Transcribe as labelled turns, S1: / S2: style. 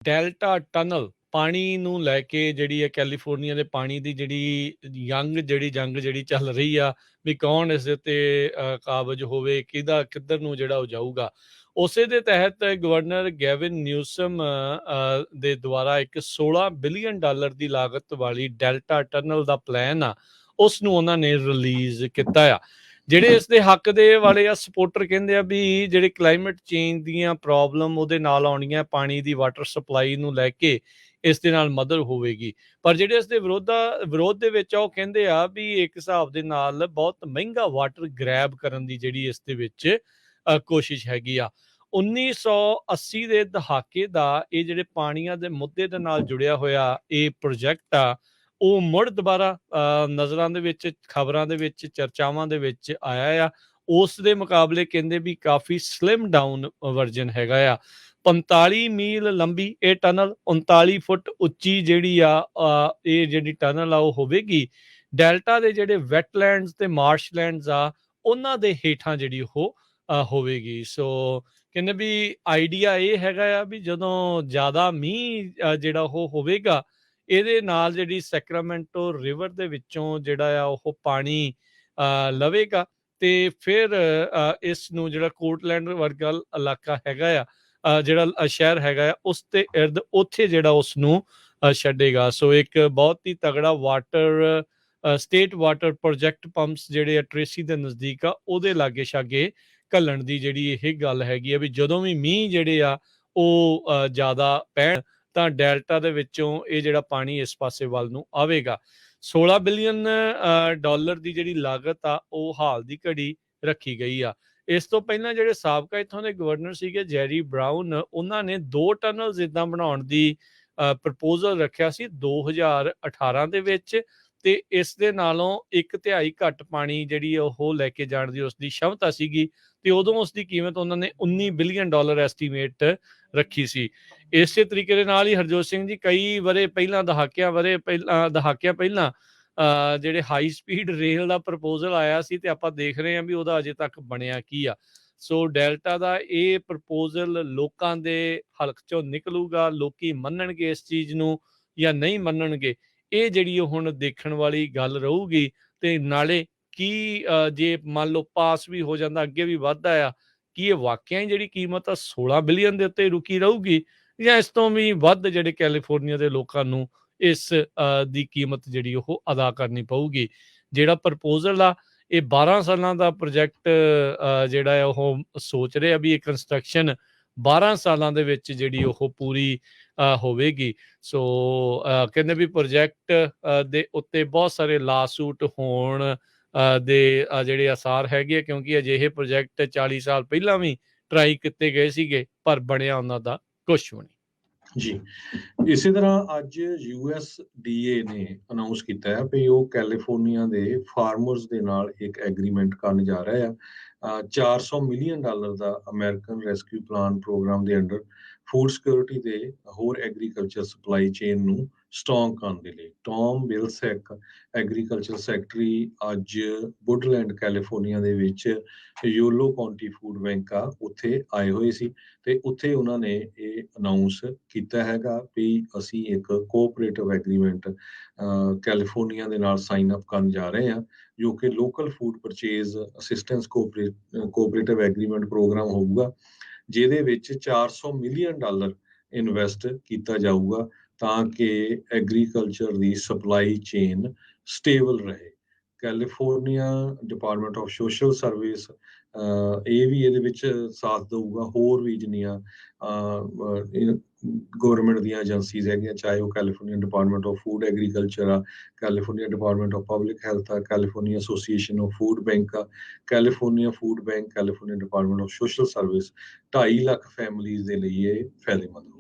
S1: Delta tunnel ਪਾਣੀ ਨੂੰ ਲੈ ਕੇ ਜਿਹੜੀ ਹੈ ਕੈਲੀਫੋਰਨੀਆ ਦੇ ਪਾਣੀ ਦੀ ਜਿਹੜੀ ਜੰਗ ਜਿਹੜੀ ਚੱਲ ਰਹੀ ਆ ਵੀ ਕੌਣ ਇਸ ਦੇ ਉੱਤੇ ਕਾਬਜ਼ ਹੋਵੇ, ਕਿੱਧਰ ਨੂੰ ਜਿਹੜਾ ਉਹ ਜਾਊਗਾ। ਉਸੇ ਦੇ ਤਹਿਤ ਗਵਰਨਰ ਗੈਵਿਨ ਨਿਊਸਮ ਦੇ ਦੁਆਰਾ ਇੱਕ $16 ਬਿਲੀਅਨ ਦੀ ਲਾਗਤ ਵਾਲੀ ਡੈਲਟਾ ਟਨਲ ਦਾ ਪਲਾਨ ਆ, ਉਸ ਨੂੰ ਉਹਨਾਂ ਨੇ ਰਿਲੀਜ਼ ਕੀਤਾ ਆ। ਜਿਹੜੇ ਇਸ ਦੇ ਹੱਕ ਦੇ ਵਾਲੇ ਆ ਸਪੋਰਟਰ ਕਹਿੰਦੇ ਆ ਵੀ ਜਿਹੜੇ ਕਲਾਈਮੇਟ ਚੇਂਜ ਦੀਆਂ ਪ੍ਰੋਬਲਮ ਉਹਦੇ ਨਾਲ ਆਉਣੀਆਂ, ਪਾਣੀ ਦੀ ਵਾਟਰ ਸਪਲਾਈ ਨੂੰ ਲੈ ਕੇ ਇਸ ਦੇ ਨਾਲ ਮਦਦ ਹੋਵੇਗੀ। ਪਰ ਜਿਹੜੇ ਇਸ ਦੇ ਵਿਰੋਧ ਦੇ ਵਿੱਚ ਆ ਉਹ ਕਹਿੰਦੇ ਆ ਵੀ ਇੱਕ ਹਿਸਾਬ ਦੇ ਨਾਲ ਬਹੁਤ ਮਹਿੰਗਾ ਵਾਟਰ ਗ੍ਰੈਬ ਕਰਨ ਦੀ ਜਿਹੜੀ ਇਸ ਦੇ ਵਿੱਚ ਕੋਸ਼ਿਸ਼ ਹੈਗੀ ਆ। 1980 ਦੇ ਦਹਾਕੇ ਦਾ ਇਹ ਜਿਹੜੇ ਪਾਣੀਆਂ ਦੇ ਮੁੱਦੇ ਦੇ ਨਾਲ ਜੁੜਿਆ ਹੋਇਆ ਇਹ ਪ੍ਰੋਜੈਕਟ ਆ, ਉਹ ਮੁੜ ਦੁਬਾਰਾ ਨਜ਼ਰਾਂ ਦੇ ਵਿੱਚ, ਖਬਰਾਂ ਦੇ ਵਿੱਚ, ਚਰਚਾਵਾਂ ਦੇ ਵਿੱਚ ਆਇਆ ਆ। ਉਸ ਦੇ ਮੁਕਾਬਲੇ ਕਹਿੰਦੇ ਵੀ ਕਾਫੀ ਸਲਿਮ ਡਾਊਨ ਵਰਜਨ ਹੈਗਾ ਆ। 45 ਮੀਲ ਲੰਬੀ ਇਹ ਟਨਲ, 39 ਫੁੱਟ ਉੱਚੀ ਜਿਹੜੀ ਆ ਇਹ ਜਿਹੜੀ ਟਨਲ ਆ ਉਹ ਹੋਵੇਗੀ। ਡੈਲਟਾ ਦੇ ਜਿਹੜੇ ਵੈਟਲੈਂਡਸ ਤੇ ਮਾਰਸ਼ਲੈਂਡਸ ਆ ਉਹਨਾਂ ਦੇ ਹੇਠਾਂ ਜਿਹੜੀ ਉਹ ਹੋਵੇਗੀ। ਸੋ ਕਹਿੰਦੇ ਵੀ ਆਈਡੀਆ ਇਹ ਹੈਗਾ ਆ ਵੀ ਜਦੋਂ ਜ਼ਿਆਦਾ ਮੀਂਹ ਜਿਹੜਾ ਉਹ ਹੋਵੇਗਾ, ਇਹਦੇ ਨਾਲ ਜਿਹੜੀ ਸੈਕਰਾਮੈਂਟੋ ਰਿਵਰ ਦੇ ਵਿੱਚੋਂ ਜਿਹੜਾ ਆ ਉਹ ਪਾਣੀ ਲਵੇਗਾ ਤੇ ਫਿਰ ਇਸ ਨੂੰ ਜਿਹੜਾ ਕੋਰਟਲੈਂਡ ਵਰਗਾ ਇਲਾਕਾ ਹੈਗਾ ਆ, ਜਿਹੜਾ ਸ਼ਹਿਰ ਹੈਗਾ ਆ, ਉਸ ਤੇ ਇਰਦ ਉੱਥੇ ਜਿਹੜਾ ਉਸ ਨੂੰ ਛੱਡੇਗਾ। ਸੋ ਇੱਕ ਬਹੁਤ ਹੀ ਤਗੜਾ water state water project pumps ਜਿਹੜੇ ਆ ਟ੍ਰੇਸੀ ਦੇ ਨਜ਼ਦੀਕ ਆ, ਉਹਦੇ ਲਾਗੇ ਛਾਗੇ ਘੱਲਣ ਦੀ ਜਿਹੜੀ ਇਹ ਗੱਲ ਹੈਗੀ ਆ ਵੀ ਜਦੋਂ ਵੀ ਮੀਂਹ ਜਿਹੜੇ ਆ ਉਹ ਜ਼ਿਆਦਾ ਪੈਣ ਤਾਂ ਡੈਲਟਾ ਦੇ ਵਿੱਚੋਂ ਇਹ ਜਿਹੜਾ ਪਾਣੀ ਇਸ ਪਾਸੇ ਵੱਲ ਨੂੰ ਆਵੇਗਾ। $16 ਬਿਲੀਅਨ ਦੀ ਜਿਹੜੀ ਲਾਗਤ ਆ ਉਹ ਹਾਲ ਦੀ ਘੜੀ ਰੱਖੀ ਗਈ ਆ। ਇਸ ਤੋਂ ਪਹਿਲਾਂ ਜਿਹੜੇ ਸਾਬਕਾ ਇੱਥੋਂ ਦੇ ਗਵਰਨਰ ਸੀਗੇ ਜੈਰੀ ਬਰਾਊਨ, ਉਹਨਾਂ ਨੇ 2 ਟਨਲਸ ਇੱਦਾਂ ਬਣਾਉਣ ਦੀ ਪ੍ਰਪੋਜ਼ਲ ਰੱਖਿਆ ਸੀ 2018 ਦੇ ਵਿੱਚ, ਤੇ ਇਸ ਦੇ ਨਾਲੋਂ 1/3 ਘੱਟ ਪਾਣੀ ਜਿਹੜੀ ਉਹ ਲੈ ਕੇ ਜਾਣ ਦੀ ਉਸਦੀ क्षमता ਸੀਗੀ, ਤੇ ਉਦੋਂ ਉਸਦੀ ਕੀਮਤ ਉਹਨਾਂ ਨੇ $19 ਬਿਲੀਅਨ ਐਸਟੀਮੇਟ ਰੱਖੀ ਸੀ। ਇਸੇ ਤਰੀਕੇ ਦੇ ਨਾਲ ਹੀ ਹਰਜੋਤ ਸਿੰਘ ਜੀ ਕਈ ਦਹਾਕਿਆਂ ਪਹਿਲਾਂ ਜਿਹੜੇ ਹਾਈ ਸਪੀਡ ਰੇਲ ਦਾ ਪ੍ਰਪੋਜ਼ਲ ਆਇਆ ਸੀ ਤੇ ਆਪਾਂ ਦੇਖ ਰਹੇ ਹਾਂ ਵੀ ਉਹਦਾ ਅਜੇ ਤੱਕ ਬਣਿਆ ਕੀ ਆ। ਸੋ ਡੈਲਟਾ ਦਾ ਇਹ ਪ੍ਰਪੋਜ਼ਲ ਲੋਕਾਂ ਦੇ ਹਲਕ ਚੋਂ ਨਿਕਲੂਗਾ, ਲੋਕੀ ਮੰਨਣਗੇ ਇਸ ਚੀਜ਼ ਨੂੰ ਜਾਂ ਨਹੀਂ ਮੰਨਣਗੇ, ਇਹ ਜਿਹੜੀ ਉਹ ਹੁਣ ਦੇਖਣ ਵਾਲੀ ਗੱਲ ਰਹੂਗੀ। ਤੇ ਨਾਲੇ ਕੀ ਜੇ ਮੰਨ ਲਓ ਪਾਸ ਵੀ ਹੋ ਜਾਂਦਾ, ਅੱਗੇ ਵੀ ਵੱਧਦਾ ਆ, ਕੀ ਇਹ ਵਾਕਿਆ ਹੀ ਜਿਹੜੀ ਕੀਮਤ ਆ 16 ਬਿਲੀਅਨ ਦੇ ਉੱਤੇ ਰੁਕੀ ਰਹੂਗੀ ਜਾਂ ਇਸ ਤੋਂ ਵੀ ਵੱਧ ਜਿਹੜੇ ਕੈਲੀਫੋਰਨੀਆ ਦੇ ਲੋਕਾਂ ਨੂੰ ਇਸ ਦੀ ਕੀਮਤ ਜਿਹੜੀ ਉਹ ਅਦਾ ਕਰਨੀ ਪਊਗੀ। ਜਿਹੜਾ ਪ੍ਰਪੋਜ਼ਲ ਆ ਇਹ 12 ਸਾਲਾਂ ਦਾ ਪ੍ਰੋਜੈਕਟ ਜਿਹੜਾ ਉਹ ਸੋਚ ਰਿਹਾ ਵੀ ਇਹ ਕੰਸਟਰਕਸ਼ਨ 12 ਸਾਲਾਂ ਦੇ ਵਿੱਚ ਜਿਹੜੀ ਉਹ ਪੂਰੀ ਹੋਵੇਗੀ। ਸੋ ਕਹਿੰਦੇ ਵੀ ਪ੍ਰੋਜੈਕਟ ਦੇ ਉੱਤੇ ਬਹੁਤ ਸਾਰੇ ਲਾਸੂਟ ਹੋਣ ਦੇ ਜਿਹੜੇ ਆਸਾਰ ਹੈਗੇ, ਕਿਉਂਕਿ ਅਜਿਹੇ ਪ੍ਰੋਜੈਕਟ 40 ਸਾਲ ਪਹਿਲਾਂ ਵੀ ਟਰਾਈ ਕੀਤੇ ਗਏ ਸੀਗੇ ਪਰ ਬਣਿਆ ਉਹਨਾਂ ਦਾ ਕੁਛ ਵੀ ਨਹੀਂ
S2: ਜੀ। ਇਸੇ ਤਰ੍ਹਾਂ ਅੱਜ USDA ਨੇ ਅਨਾਉਂਸ ਕੀਤਾ ਹੈ ਵੀ ਉਹ ਕੈਲੀਫੋਰਨੀਆ ਦੇ ਫਾਰਮਰਸ ਦੇ ਨਾਲ ਇੱਕ ਐਗਰੀਮੈਂਟ ਕਰਨ ਜਾ ਰਿਹਾ ਆ। $400 ਮਿਲੀਅਨ ਦਾ ਅਮਰੀਕਨ ਰੈਸਕਿਊ ਪਲਾਨ ਪ੍ਰੋਗਰਾਮ ਦੇ ਅੰਡਰ ਫੂਡ ਸਿਕਿਉਰਿਟੀ ਤੇ ਹੋਰ ਐਗਰੀਕਲਚਰ ਸਪਲਾਈ ਚੇਨ ਨੂੰ ਸਟਰੋਂਗ ਕਰਨ ਦੇ ਲਈ ਟੌਮ ਵਿਲਸੈਕ ਐਗਰੀਕਲਚਰ ਸੈਕਟਰੀ ਅੱਜ ਵੁੱਡਲੈਂਡ ਕੈਲੀਫੋਰਨੀਆ ਦੇ ਵਿੱਚ ਯੋਲੋ ਕਾਉਂਟੀ ਫੂਡ ਬੈਂਕ ਆ ਉੱਥੇ ਆਏ ਹੋਏ ਸੀ ਤੇ ਉੱਥੇ ਉਹਨਾਂ ਨੇ ਇਹ ਅਨਾਉਂਸ ਕੀਤਾ ਹੈਗਾ ਵੀ ਅਸੀਂ ਇੱਕ ਕੋਆਪਰੇਟਿਵ ਐਗਰੀਮੈਂਟ ਕੈਲੀਫੋਰਨੀਆ ਦੇ ਨਾਲ ਸਾਈਨ ਅਪ ਕਰਨ ਜਾ ਰਹੇ ਹਾਂ, ਜੋ ਕਿ local food purchase assistance cooperative agreement program ਹੋਊਗਾ, ਜਿਹਦੇ ਵਿੱਚ $400 ਮਿਲੀਅਨ ਇਨਵੈਸਟ ਕੀਤਾ ਜਾਊਗਾ ਤਾਂ ਕਿ ਐਗਰੀਕਲਚਰ ਦੀ ਸਪਲਾਈ ਚੇਨ ਸਟੇਬਲ ਰਹੇ। California department of social service ਇਹ ਵੀ ਇਹਦੇ ਵਿੱਚ ਸਾਥ ਦਊਗਾ, ਹੋਰ ਵੀ ਜਿੰਨੀਆਂ ਗਵਰਨਮੈਂਟ ਦੀਆਂ ਏਜੰਸੀਜ਼ ਹੈਗੀਆਂ, ਚਾਹੇ ਉਹ California department of food agriculture ਆ, California department of public health ਆ, California association of food bank ਆ, California food bank, California department of social service, 2.5 lakh families ਦੇ ਲਈ ਇਹ ਫਾਇਦੇਮੰਦ ਹੋਊ।